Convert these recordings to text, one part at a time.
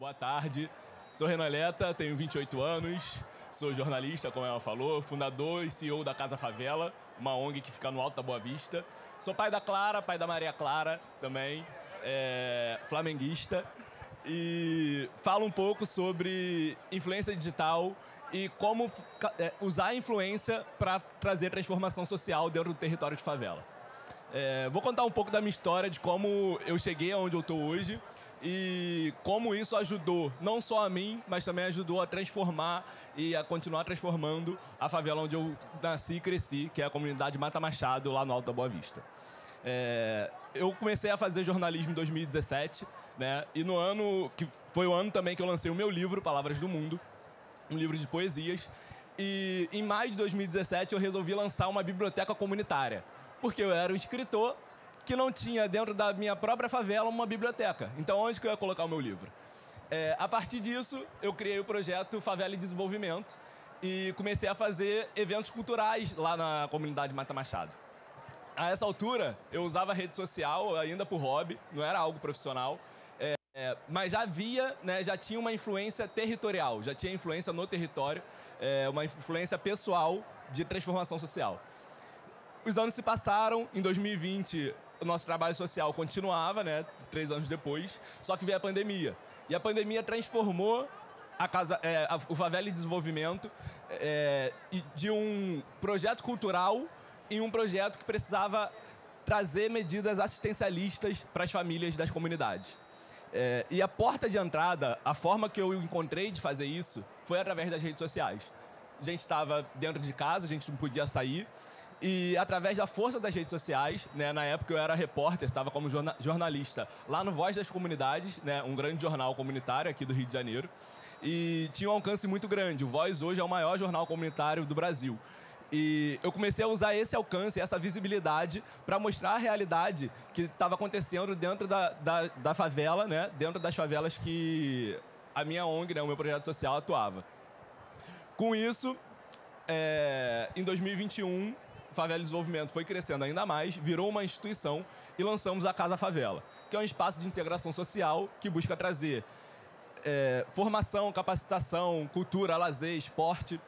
Boa tarde, sou Renan Leta, tenho 28 anos, sou jornalista, como ela falou, fundador e CEO da Casa Favela, uma ONG que fica no Alto da Boa Vista. Sou pai da Clara, pai da Maria Clara também, flamenguista, e falo um pouco sobre influência digital e como usar a influência para trazer transformação social dentro do território de favela. Vou contar um pouco da minha história, de como eu cheguei aonde eu estou hoje e como isso ajudou, não só a mim, mas também ajudou a transformar e a continuar transformando a favela onde eu nasci e cresci, que é a comunidade Mata Machado, lá no Alto da Boa Vista. Eu comecei a fazer jornalismo em 2017, né? E no ano, que foi o ano também que eu lancei o meu livro, Palavras do Mundo, um livro de poesias. E em maio de 2017 eu resolvi lançar uma biblioteca comunitária, porque eu era um escritor que não tinha dentro da minha própria favela uma biblioteca. Então, onde que eu ia colocar o meu livro? A partir disso, eu criei o projeto Favela e Desenvolvimento e comecei a fazer eventos culturais lá na comunidade Mata Machado. A essa altura, eu usava rede social ainda por hobby, não era algo profissional, mas já havia, né, já tinha uma influência territorial, já tinha influência no território, uma influência pessoal de transformação social. Os anos se passaram, em 2020 o nosso trabalho social continuava, né, 3 anos depois, só que veio a pandemia. E a pandemia transformou o Favela e Desenvolvimento de um projeto cultural em um projeto que precisava trazer medidas assistencialistas para as famílias das comunidades. E a porta de entrada, a forma que eu encontrei de fazer isso, foi através das redes sociais. A gente estava dentro de casa, a gente não podia sair, e através da força das redes sociais, né, na época eu era repórter, estava como jornalista lá no Voz das Comunidades, né, um grande jornal comunitário aqui do Rio de Janeiro, e tinha um alcance muito grande. O Voz hoje é o maior jornal comunitário do Brasil. E eu comecei a usar esse alcance, essa visibilidade, para mostrar a realidade que estava acontecendo dentro da favela, né, dentro das favelas que a minha ONG, né, o meu projeto social, atuava. Com isso, em 2021, o Favela e Desenvolvimento foi crescendo ainda mais, virou uma instituição e lançamos a Casa Favela, que é um espaço de integração social que busca trazer formação, capacitação, cultura, lazer, esporte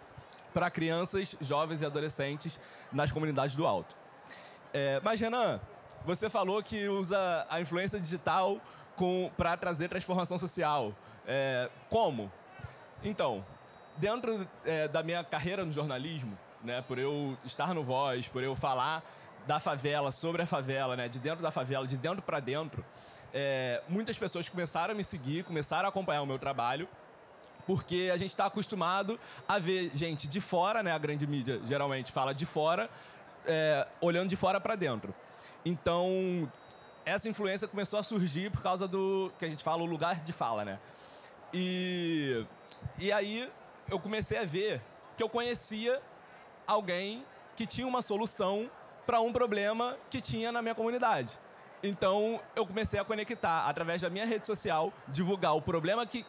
para crianças, jovens e adolescentes nas comunidades do Alto. Mas, Renan, você falou que usa a influência digital para trazer transformação social. Como? Então, dentro da minha carreira no jornalismo, né, por eu estar no Voz, por eu falar da favela, sobre a favela, né, de dentro da favela, de dentro para dentro, muitas pessoas começaram a me seguir, começaram a acompanhar o meu trabalho, porque a gente está acostumado a ver gente de fora, né, a grande mídia geralmente fala de fora, olhando de fora para dentro. Então, essa influência começou a surgir por causa do que a gente fala, o lugar de fala, né? E aí eu comecei a ver que eu conhecia alguém que tinha uma solução para um problema que tinha na minha comunidade. Então, eu comecei a conectar, através da minha rede social, divulgar o problema que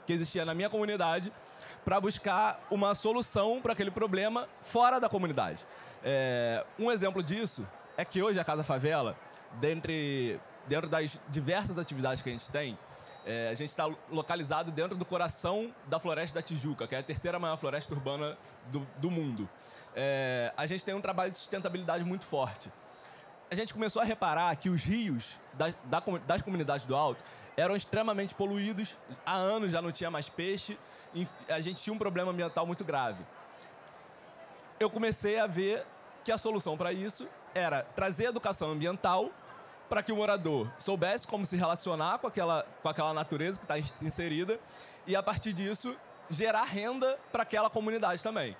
existia na minha comunidade, para buscar uma solução para aquele problema fora da comunidade. Um exemplo disso é que hoje a Casa Favela, dentro das diversas atividades que a gente tem, a gente está localizado dentro do coração da Floresta da Tijuca, que é a terceira maior floresta urbana do mundo. A gente tem um trabalho de sustentabilidade muito forte. A gente começou a reparar que os rios das comunidades do Alto eram extremamente poluídos, há anos já não tinha mais peixe, a gente tinha um problema ambiental muito grave. Eu comecei a ver que a solução para isso era trazer educação ambiental para que o morador soubesse como se relacionar com aquela natureza que está inserida e, a partir disso, gerar renda para aquela comunidade também.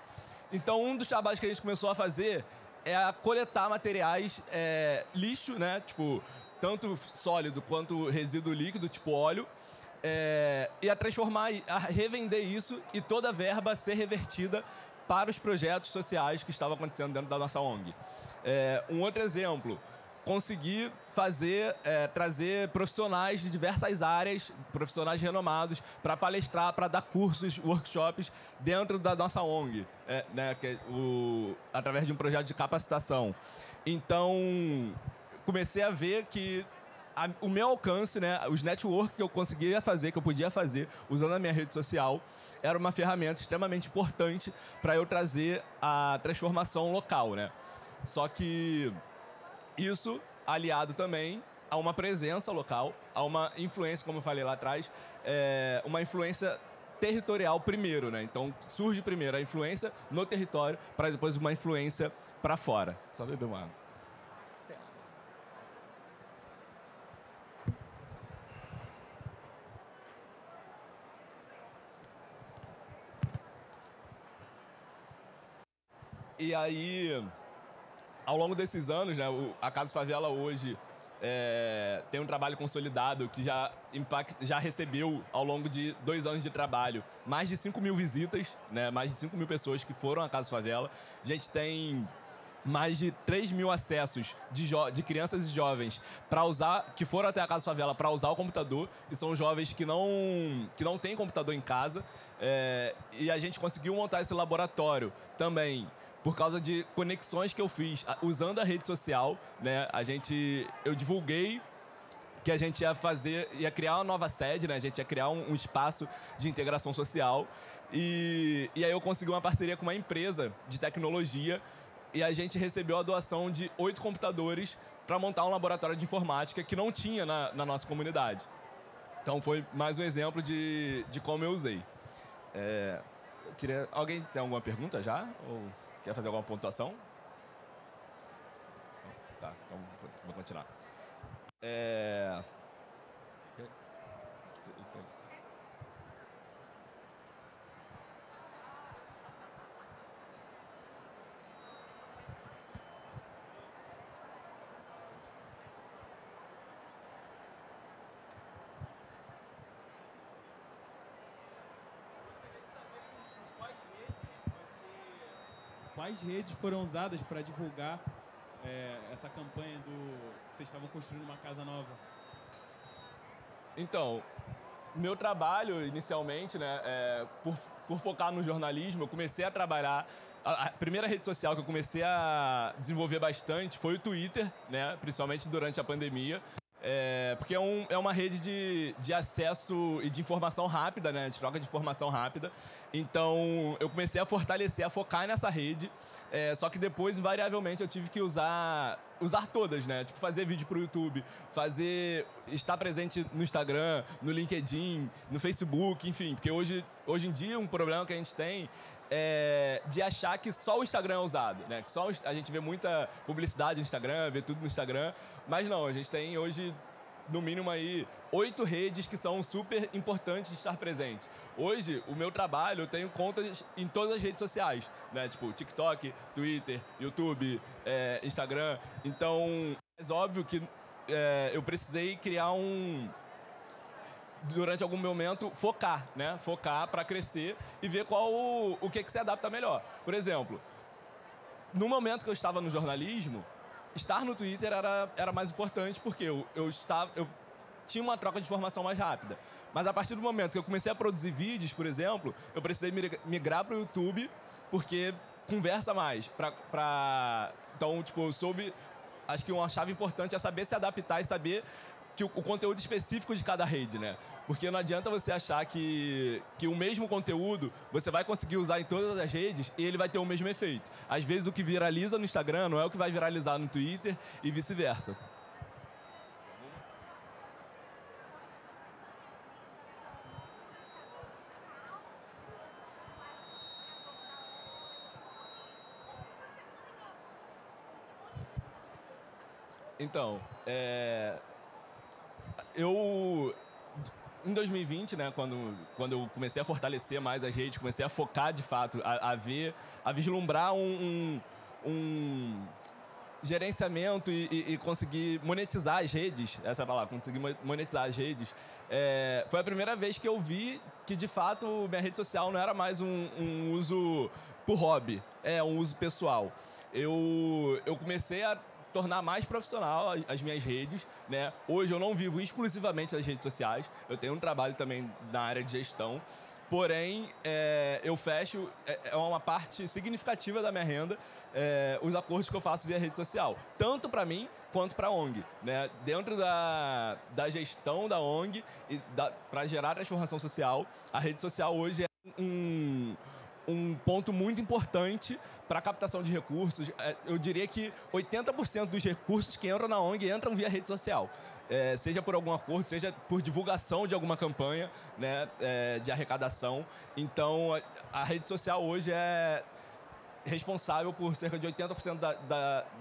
Então, um dos trabalhos que a gente começou a fazer é a coletar materiais, lixo, né, tipo, tanto sólido quanto resíduo líquido, tipo óleo, e a transformar, a revender isso e toda a verba ser revertida para os projetos sociais que estavam acontecendo dentro da nossa ONG. Um outro exemplo, conseguir trazer profissionais de diversas áreas, profissionais renomados, para palestrar, para dar cursos, workshops dentro da nossa ONG, né, através de um projeto de capacitação. Então, comecei a ver que o meu alcance, né, os network que eu conseguia fazer, que eu podia fazer usando a minha rede social, era uma ferramenta extremamente importante para eu trazer a transformação local, né? Só que isso aliado também a uma presença local, a uma influência, como eu falei lá atrás, uma influência territorial primeiro, né? Então surge primeiro a influência no território para depois uma influência para fora. Só beber uma água. E aí, ao longo desses anos, né, a Casa Favela hoje tem um trabalho consolidado que já recebeu, ao longo de 2 anos de trabalho, mais de 5 mil visitas, né, mais de 5 mil pessoas que foram à Casa Favela. A gente tem mais de 3 mil acessos de crianças e jovens que foram até a Casa Favela para usar o computador, e são jovens que não têm computador em casa. E a gente conseguiu montar esse laboratório também por causa de conexões que eu fiz usando a rede social, né? Eu divulguei que a gente ia criar uma nova sede, né? A gente ia criar um espaço de integração social. E aí eu consegui uma parceria com uma empresa de tecnologia e a gente recebeu a doação de 8 computadores para montar um laboratório de informática que não tinha na nossa comunidade. Então foi mais um exemplo de como eu usei. Alguém tem alguma pergunta já? Ou quer fazer alguma pontuação? Tá, então vou continuar. Quais redes foram usadas para divulgar essa campanha que vocês estavam construindo uma casa nova? Então, meu trabalho inicialmente, né, por focar no jornalismo, eu comecei a trabalhar. A primeira rede social que eu comecei a desenvolver bastante foi o Twitter, né, principalmente durante a pandemia. Porque é uma rede de acesso e de informação rápida, né? De troca de informação rápida. Então, eu comecei a fortalecer, a focar nessa rede. Só que depois, invariavelmente, eu tive que usar todas, né? Tipo, fazer vídeo pro YouTube, estar presente no Instagram, no LinkedIn, no Facebook, enfim. Porque hoje em dia, um problema que a gente tem de achar que só o Instagram é usado, né? Que a gente vê muita publicidade no Instagram, vê tudo no Instagram, mas não, a gente tem hoje, no mínimo aí, 8 redes que são super importantes de estar presente. Hoje, o meu trabalho, eu tenho contas em todas as redes sociais, né? Tipo, TikTok, Twitter, YouTube, Instagram. Então, é óbvio que eu precisei criar durante algum momento, focar, né? Focar para crescer e ver o que se adapta melhor. Por exemplo, no momento que eu estava no jornalismo, estar no Twitter era mais importante porque eu tinha uma troca de informação mais rápida. Mas a partir do momento que eu comecei a produzir vídeos, por exemplo, eu precisei migrar para o YouTube porque conversa mais. Então, tipo, eu soube... Acho que uma chave importante é saber se adaptar e saber o conteúdo específico de cada rede, né? Porque não adianta você achar que o mesmo conteúdo você vai conseguir usar em todas as redes e ele vai ter o mesmo efeito. Às vezes o que viraliza no Instagram não é o que vai viralizar no Twitter e vice-versa. Então, em 2020, né, quando eu comecei a fortalecer mais as redes, comecei a focar de fato, a vislumbrar um gerenciamento e conseguir monetizar as redes, essa é a palavra, conseguir monetizar as redes, foi a primeira vez que eu vi que, de fato, minha rede social não era mais um uso por hobby, um uso pessoal. Eu comecei a tornar mais profissional as minhas redes, né? Hoje eu não vivo exclusivamente das redes sociais, eu tenho um trabalho também na área de gestão, Porém, eu fecho, é uma parte significativa da minha renda, os acordos que eu faço via rede social. Tanto para mim, quanto para a ONG. Né? Dentro da gestão da ONG, para gerar transformação social, a rede social hoje é um ponto muito importante para a captação de recursos. Eu diria que 80% dos recursos que entram na ONG entram via rede social. Seja por algum acordo, seja por divulgação de alguma campanha, né, de arrecadação. Então, a rede social hoje é responsável por cerca de 80%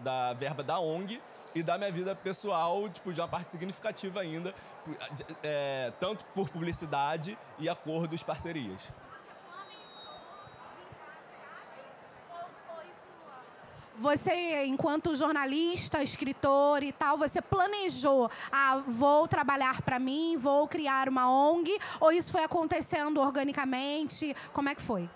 da verba da ONG e da minha vida pessoal, tipo, de uma parte significativa ainda, tanto por publicidade e acordos, parcerias. Você, enquanto jornalista, escritor e tal, você planejou, vou trabalhar para mim, vou criar uma ONG, ou isso foi acontecendo organicamente? Como é que foi?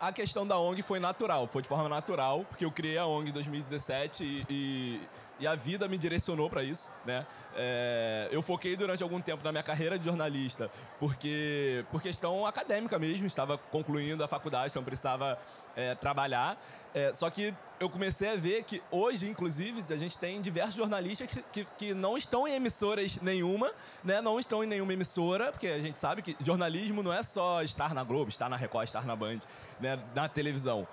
A questão da ONG foi natural, foi de forma natural, porque eu criei a ONG em 2017 e a vida me direcionou para isso, né? Eu foquei durante algum tempo na minha carreira de jornalista, por questão acadêmica mesmo, estava concluindo a faculdade, então precisava trabalhar. Só que eu comecei a ver que hoje, inclusive, a gente tem diversos jornalistas que não estão em emissoras nenhuma, né? Não estão em nenhuma emissora, porque a gente sabe que jornalismo não é só estar na Globo, estar na Record, estar na Band, né? Na televisão.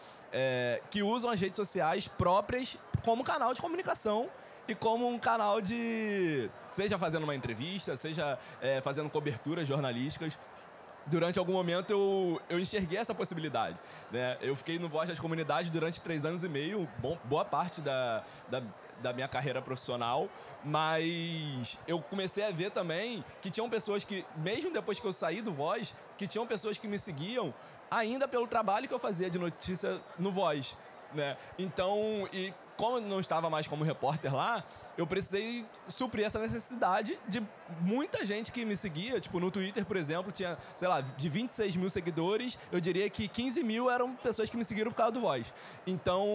Que usam as redes sociais próprias como canal de comunicação e como um canal de... seja fazendo uma entrevista, seja fazendo coberturas jornalísticas. Durante algum momento eu enxerguei essa possibilidade, né? Eu fiquei no Voz das Comunidades durante 3 anos e meio, boa parte da minha carreira profissional, mas eu comecei a ver também que tinham pessoas que, mesmo depois que eu saí do Voz, que tinham pessoas que me seguiam ainda pelo trabalho que eu fazia de notícia no Voz, né? Então, como eu não estava mais como repórter lá, eu precisei suprir essa necessidade de muita gente que me seguia. Tipo, no Twitter, por exemplo, tinha, sei lá, de 26 mil seguidores, eu diria que 15 mil eram pessoas que me seguiram por causa do Voz. Então,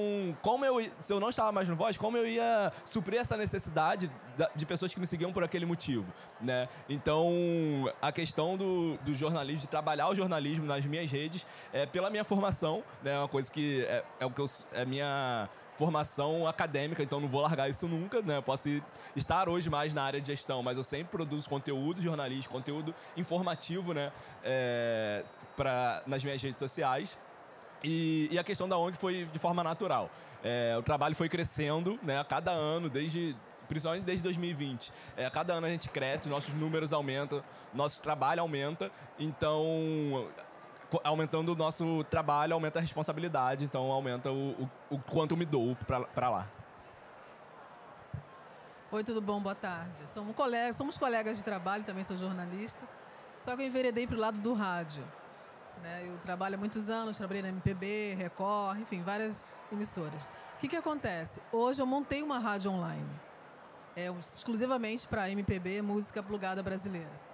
se eu não estava mais no Voz, como eu ia suprir essa necessidade de pessoas que me seguiam por aquele motivo, né? Então, a questão do jornalismo, de trabalhar o jornalismo nas minhas redes, pela minha formação, né? É uma coisa que é minha formação acadêmica, então não vou largar isso nunca, né? Eu posso estar hoje mais na área de gestão, mas eu sempre produzo conteúdo jornalístico, conteúdo informativo, né? Nas minhas redes sociais. E a questão da ONG foi de forma natural. O trabalho foi crescendo, né? A cada ano, principalmente desde 2020. A cada ano a gente cresce, nossos números aumentam, nosso trabalho aumenta, então... aumentando o nosso trabalho, aumenta a responsabilidade, então aumenta o quanto eu me dou para lá. Oi, tudo bom? Boa tarde. Somos colegas de trabalho, também sou jornalista, só que eu enveredei para o lado do rádio. Né? Eu trabalho há muitos anos, trabalhei na MPB, Record, enfim, várias emissoras. O que acontece? Hoje eu montei uma rádio online, exclusivamente para MPB, música plugada brasileira.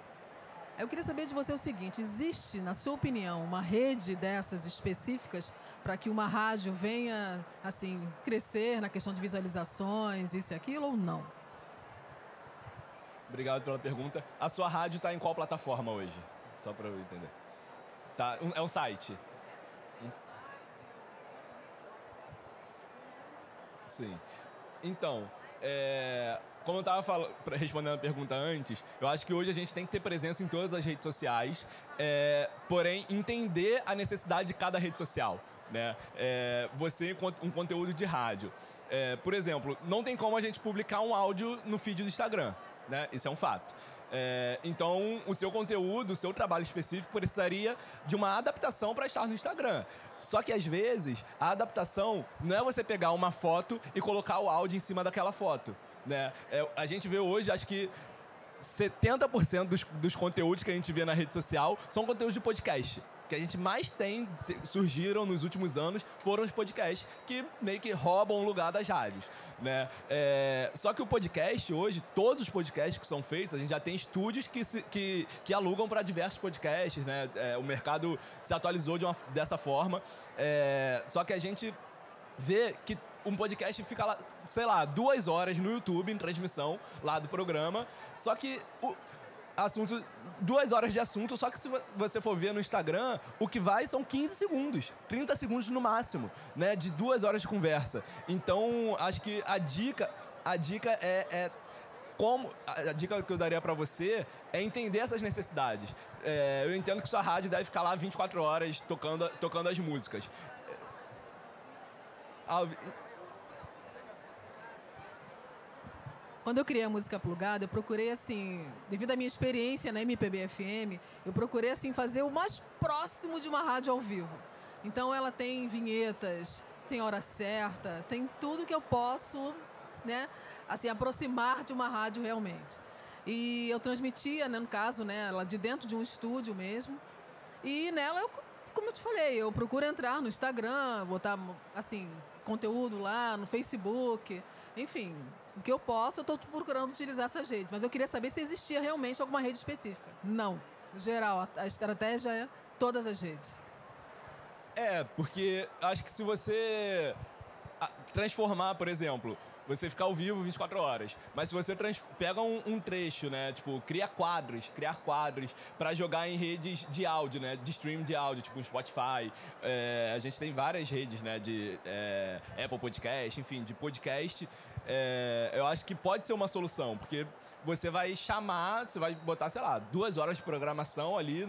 Eu queria saber de você o seguinte: existe, na sua opinião, uma rede dessas específicas para que uma rádio venha, assim, crescer na questão de visualizações, isso e aquilo, ou não? Obrigado pela pergunta. A sua rádio está em qual plataforma hoje? Só para eu entender. Tá, é um site? Sim. Então, como eu estava respondendo a pergunta antes, eu acho que hoje a gente tem que ter presença em todas as redes sociais, porém entender a necessidade de cada rede social, né? Você, um conteúdo de rádio. Por exemplo, não tem como a gente publicar um áudio no feed do Instagram, né? Isso é um fato. Então, o seu conteúdo, o seu trabalho específico precisaria de uma adaptação para estar no Instagram. Só que, às vezes, a adaptação não é você pegar uma foto e colocar o áudio em cima daquela foto, né? A gente vê hoje, acho que 70% dos conteúdos que a gente vê na rede social são conteúdos de podcast. Que a gente mais surgiram nos últimos anos foram os podcasts, que meio que roubam o lugar das rádios, né? Só que o podcast hoje, todos os podcasts que são feitos, a gente já tem estúdios que alugam para diversos podcasts, né? O mercado se atualizou dessa forma, só que a gente vê que um podcast fica lá, sei lá, 2 horas no YouTube em transmissão lá do programa, só que assunto, 2 horas de assunto, só que se você for ver no Instagram, o que vai são 15 segundos, 30 segundos no máximo, né, de 2 horas de conversa. Então, acho que a dica a dica que eu daria para você é entender essas necessidades. Eu entendo que sua rádio deve ficar lá 24 horas tocando as músicas. Quando eu criei a Música Plugada, eu procurei, assim, devido à minha experiência na MPB FM, eu procurei, assim, fazer o mais próximo de uma rádio ao vivo. Então, ela tem vinhetas, tem hora certa, tem tudo que eu posso, né, assim, aproximar de uma rádio realmente. E eu transmitia, né, no caso, né, ela de dentro de um estúdio mesmo. E nela, como eu te falei, eu procuro entrar no Instagram, botar, assim, conteúdo lá, no Facebook, enfim... O que eu posso, eu estou procurando utilizar essas redes. Mas eu queria saber se existia realmente alguma rede específica. Não. No geral, a estratégia é todas as redes. Porque acho que se você transformar, por exemplo, você ficar ao vivo 24 horas, mas se você pega um trecho, né, tipo, criar quadros para jogar em redes de áudio, né, de stream de áudio, tipo um Spotify, a gente tem várias redes, né, de Apple Podcast, enfim, de podcast, eu acho que pode ser uma solução, porque você vai botar, sei lá, 2 horas de programação ali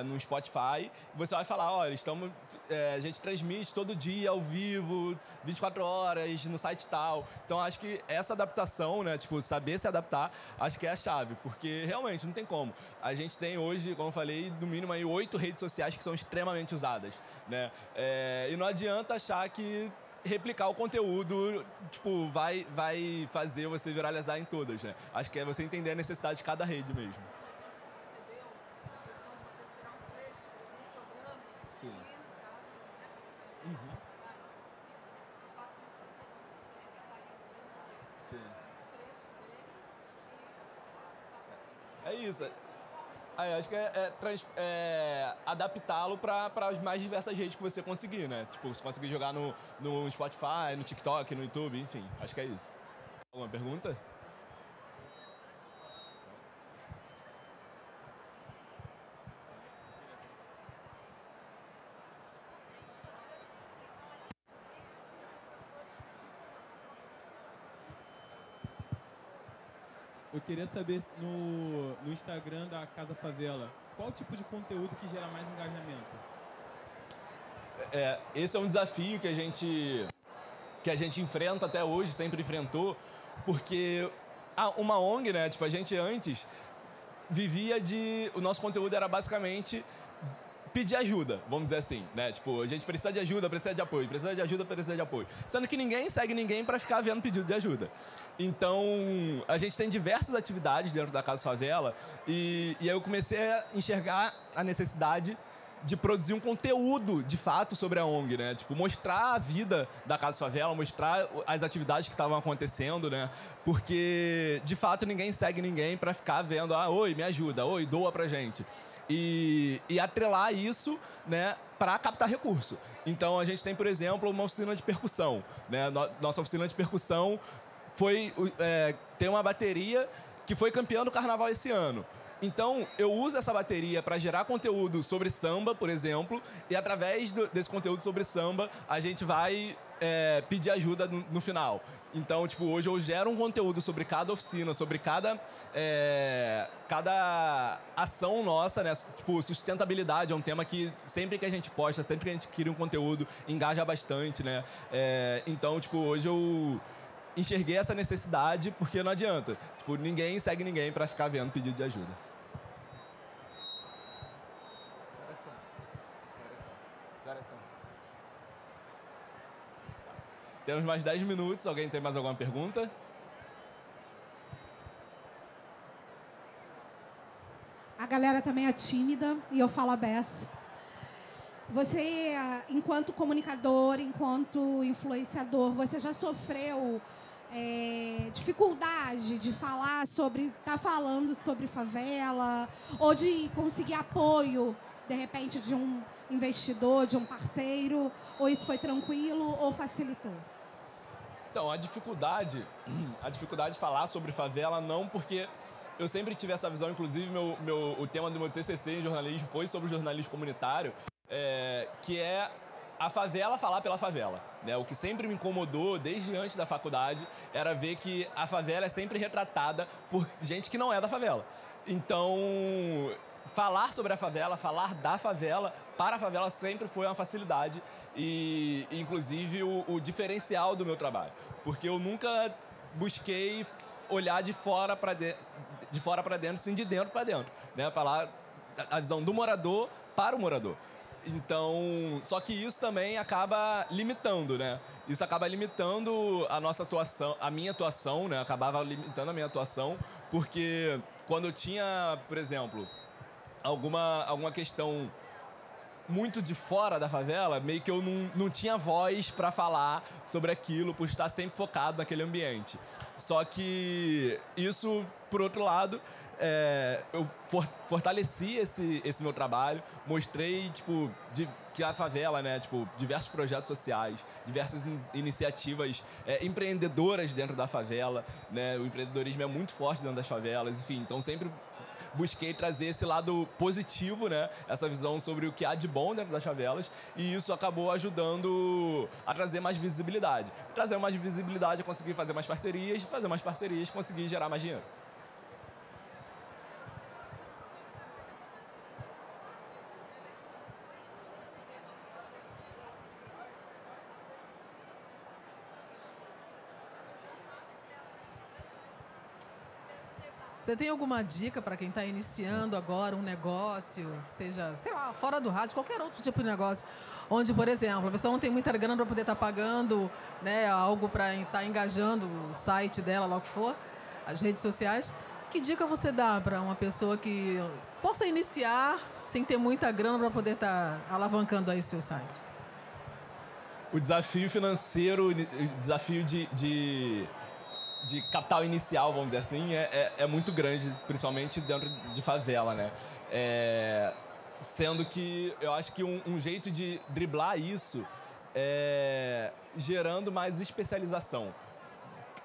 no Spotify, e você vai falar, olha, a gente transmite todo dia ao vivo, 24 horas, no site tal. Então, acho que essa adaptação, né, tipo, saber se adaptar, acho que é a chave, porque realmente não tem como. A gente tem hoje, como eu falei, no mínimo aí 8 redes sociais que são extremamente usadas, né? E não adianta achar que replicar o conteúdo, tipo, vai fazer você viralizar em todas, né? Acho que é você entender a necessidade de cada rede mesmo. Sim. Uhum. Sim. É isso. Acho que é adaptá-lo para as mais diversas redes que você conseguir, né? Tipo, você conseguir jogar no Spotify, no TikTok, no YouTube, enfim. Acho que é isso. Alguma pergunta? Eu queria saber no Instagram da Casa Favela, qual tipo de conteúdo que gera mais engajamento? Esse é um desafio que a gente enfrenta até hoje, sempre enfrentou, porque uma ONG, né, tipo, a gente antes vivia o nosso conteúdo era basicamente pedir ajuda, vamos dizer assim, né? Tipo, a gente precisa de ajuda, precisa de apoio, precisa de ajuda, precisa de apoio. Sendo que ninguém segue ninguém para ficar vendo pedido de ajuda. Então, a gente tem diversas atividades dentro da Casa Favela e aí eu comecei a enxergar a necessidade de produzir um conteúdo, de fato, sobre a ONG, né? Tipo, mostrar a vida da Casa Favela, mostrar as atividades que estavam acontecendo, né? Porque, de fato, ninguém segue ninguém para ficar vendo, oi, me ajuda, oi, doa pra gente. E atrelar isso, né, para captar recurso. Então, a gente tem, por exemplo, uma oficina de percussão, né? Nossa oficina de percussão tem uma bateria que foi campeã do carnaval esse ano. Então, eu uso essa bateria para gerar conteúdo sobre samba, por exemplo, e através desse conteúdo sobre samba, a gente vai pedir ajuda no final. Então, tipo, hoje eu gero um conteúdo sobre cada oficina, sobre cada ação nossa, né? Tipo, sustentabilidade é um tema que sempre que a gente posta, sempre que a gente cria um conteúdo, engaja bastante, né? Então, tipo, hoje eu enxerguei essa necessidade porque não adianta. Tipo, ninguém segue ninguém para ficar vendo pedido de ajuda. Temos mais 10 minutos. Alguém tem mais alguma pergunta? A galera também é tímida e eu falo a beça. Você, enquanto comunicador, enquanto influenciador, você já sofreu dificuldade de estar falando sobre favela ou de conseguir apoio, de repente, de um investidor, de um parceiro? Ou isso foi tranquilo ou facilitou? Então, a dificuldade de falar sobre favela não, porque eu sempre tive essa visão, inclusive o tema do meu TCC em jornalismo foi sobre o jornalismo comunitário, que é a favela falar pela favela, né? O que sempre me incomodou desde antes da faculdade era ver que a favela é sempre retratada por gente que não é da favela. Então, falar sobre a favela, falar da favela para a favela sempre foi uma facilidade e inclusive o diferencial do meu trabalho, porque eu nunca busquei olhar de fora para dentro, sim, de dentro para dentro, né? Falar a visão do morador para o morador. Então, só que isso também acaba limitando, né? Isso acaba limitando a nossa atuação, a minha atuação, né? Acabava limitando a minha atuação, porque quando eu tinha, por exemplo, alguma questão muito de fora da favela, meio que eu não tinha voz para falar sobre aquilo, por estar sempre focado naquele ambiente. Só que isso, por outro lado, eu fortaleci esse meu trabalho, mostrei, tipo, que a favela, né, tipo, diversos projetos sociais, diversas iniciativas empreendedoras dentro da favela, né, o empreendedorismo é muito forte dentro das favelas, enfim, então sempre busquei trazer esse lado positivo, né, essa visão sobre o que há de bom dentro das favelas, e isso acabou ajudando a trazer mais visibilidade. Trazer mais visibilidade, eu consegui fazer mais parcerias, conseguir gerar mais dinheiro. Você tem alguma dica para quem está iniciando agora um negócio, seja, sei lá, fora do rádio, qualquer outro tipo de negócio, onde, por exemplo, a pessoa não tem muita grana para poder estar pagando, né, algo para estar engajando o site dela, lá o que for, as redes sociais. Que dica você dá para uma pessoa que possa iniciar sem ter muita grana para poder estar alavancando aí seu site? O desafio financeiro, o desafio de capital inicial, vamos dizer assim, é muito grande, principalmente dentro de favela, né? Sendo que eu acho que um jeito de driblar isso é gerando mais especialização,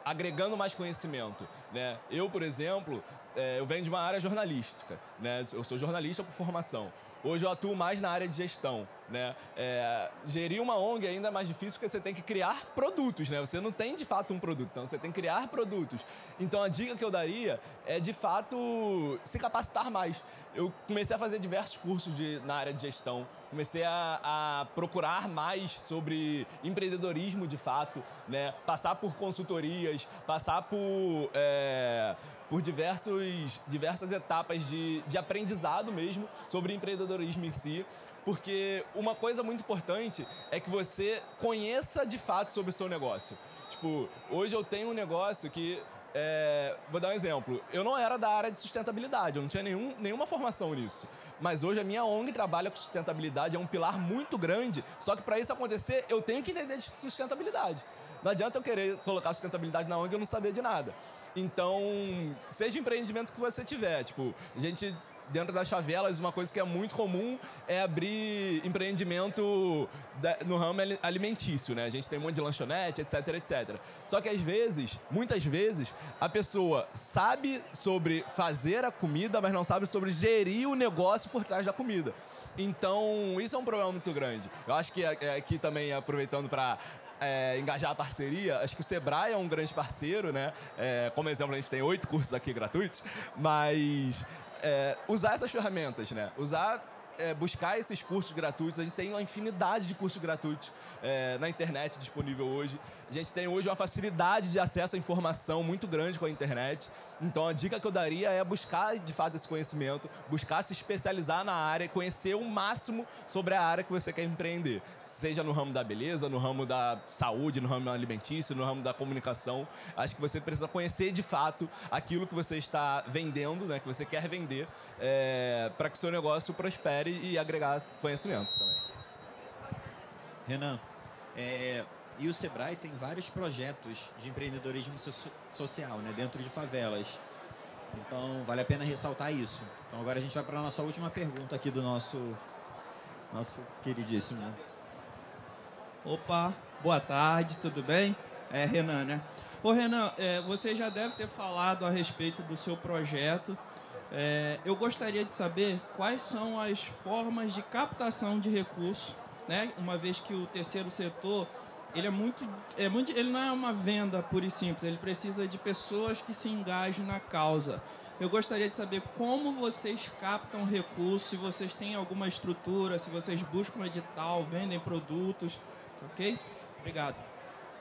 agregando mais conhecimento, né? Eu, por exemplo, eu venho de uma área jornalística, né? Eu sou jornalista por formação. Hoje eu atuo mais na área de gestão, né? Gerir uma ONG é ainda mais difícil porque você tem que criar produtos, né? Você não tem, de fato, um produto, então você tem que criar produtos. Então, a dica que eu daria é, de fato, se capacitar mais. Eu comecei a fazer diversos cursos na área de gestão, comecei a procurar mais sobre empreendedorismo, de fato, né? Passar por consultorias, passar por diversas etapas de aprendizado mesmo sobre empreendedorismo em si, porque uma coisa muito importante é que você conheça de fato sobre o seu negócio. Tipo, hoje eu tenho um negócio que, vou dar um exemplo, eu não era da área de sustentabilidade, eu não tinha nenhuma formação nisso, mas hoje a minha ONG trabalha com sustentabilidade, é um pilar muito grande, só que para isso acontecer eu tenho que entender de sustentabilidade. Não adianta eu querer colocar sustentabilidade na ONG e eu não saber de nada. Então, seja o empreendimento que você tiver, tipo, dentro das favelas, uma coisa que é muito comum é abrir empreendimento no ramo alimentício, né? A gente tem um monte de lanchonete, etc, etc. Só que muitas vezes, a pessoa sabe sobre fazer a comida, mas não sabe sobre gerir o negócio por trás da comida. Então, isso é um problema muito grande. Eu acho que aqui também, aproveitando para engajar a parceria, acho que o Sebrae é um grande parceiro, né? Como exemplo, a gente tem 8 cursos aqui gratuitos, mas usar essas ferramentas, né? Buscar esses cursos gratuitos. A gente tem uma infinidade de cursos gratuitos na internet disponível hoje. A gente tem hoje uma facilidade de acesso à informação muito grande com a internet. Então, a dica que eu daria é buscar, de fato, esse conhecimento, buscar se especializar na área, conhecer o máximo sobre a área que você quer empreender. Seja no ramo da beleza, no ramo da saúde, no ramo alimentício, no ramo da comunicação. Acho que você precisa conhecer, de fato, aquilo que você está vendendo, né, que você quer vender, para que o seu negócio prospere e agregar conhecimento também. Renan, e o Sebrae tem vários projetos de empreendedorismo social, né, dentro de favelas. Então, vale a pena ressaltar isso. Então, agora a gente vai para a nossa última pergunta aqui do nosso queridíssimo. Opa, boa tarde, tudo bem? É Renan, né? Ô Renan, você já deve ter falado a respeito do seu projeto. Eu gostaria de saber quais são as formas de captação de recursos, né? Uma vez que o terceiro setor ele não é uma venda pura e simples, ele precisa de pessoas que se engajem na causa. Eu gostaria de saber como vocês captam recursos, se vocês têm alguma estrutura, se vocês buscam edital, vendem produtos, ok? Obrigado.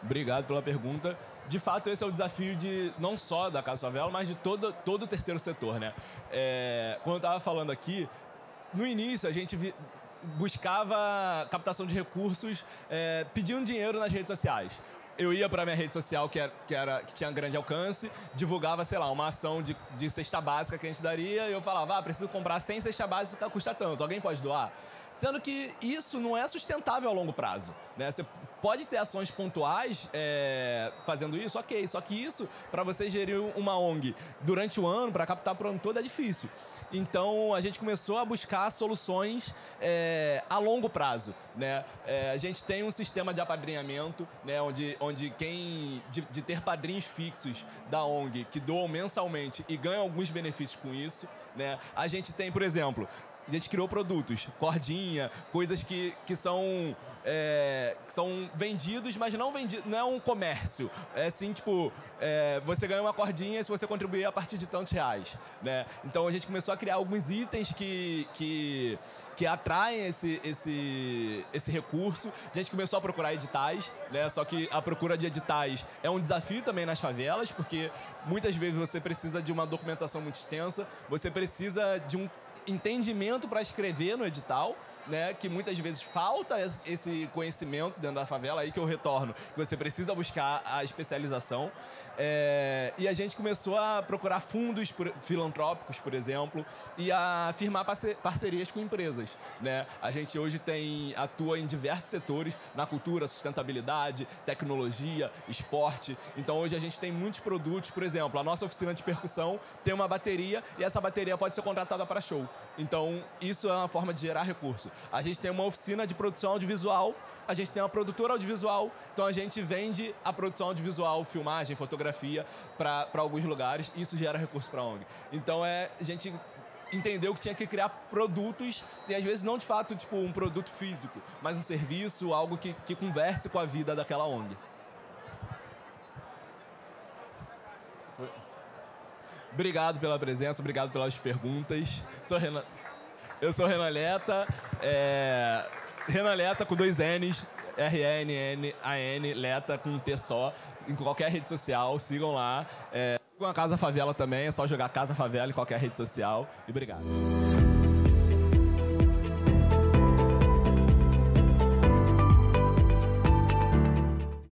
Obrigado pela pergunta. De fato, esse é o desafio não só da Casa Favela, mas de todo o terceiro setor, né? Quando eu estava falando aqui, no início a gente buscava captação de recursos pedindo dinheiro nas redes sociais. Eu ia para minha rede social que tinha grande alcance, divulgava, sei lá, uma ação de cesta básica que a gente daria, e eu falava, preciso comprar 100 cesta básica, custa tanto, alguém pode doar? Sendo que isso não é sustentável a longo prazo, né? Você pode ter ações pontuais fazendo isso, ok. Só que isso, para você gerir uma ONG durante o ano, para captar para o ano todo, é difícil. Então, a gente começou a buscar soluções a longo prazo, né? A gente tem um sistema de apadrinhamento, né? Onde de ter padrinhos fixos da ONG que doam mensalmente e ganham alguns benefícios com isso, né? A gente tem, por exemplo, a gente criou produtos, cordinha, coisas que são vendidos, mas não é um comércio. É assim, tipo, você ganha uma cordinha se você contribuir a partir de tantos reais, né? Então a gente começou a criar alguns itens que atraem esse recurso. A gente começou a procurar editais, né? Só que a procura de editais é um desafio também nas favelas, porque muitas vezes você precisa de uma documentação muito extensa, você precisa de um entendimento para escrever no edital, né, que muitas vezes falta esse conhecimento dentro da favela, aí que eu retorno, que você precisa buscar a especialização. E a gente começou a procurar fundos filantrópicos, por exemplo, e a firmar parcerias com empresas, né? A gente hoje atua em diversos setores, na cultura, sustentabilidade, tecnologia, esporte. Então hoje a gente tem muitos produtos, por exemplo, a nossa oficina de percussão tem uma bateria e essa bateria pode ser contratada para show. Então isso é uma forma de gerar recurso. A gente tem uma oficina de produção audiovisual, a gente tem uma produtora audiovisual, então a gente vende a produção audiovisual, filmagem, fotografia para alguns lugares, e isso gera recurso para a ONG. Então a gente entendeu que tinha que criar produtos, e às vezes não de fato tipo um produto físico, mas um serviço, algo que converse com a vida daquela ONG. Obrigado pela presença, obrigado pelas perguntas. Eu sou Renan Leta, Renan Leta com 2 N's, R-E-N-N-A-N, Leta com um T só, em qualquer rede social, sigam lá. Sigam a Casa Favela também, é só jogar Casa Favela em qualquer rede social. E obrigado.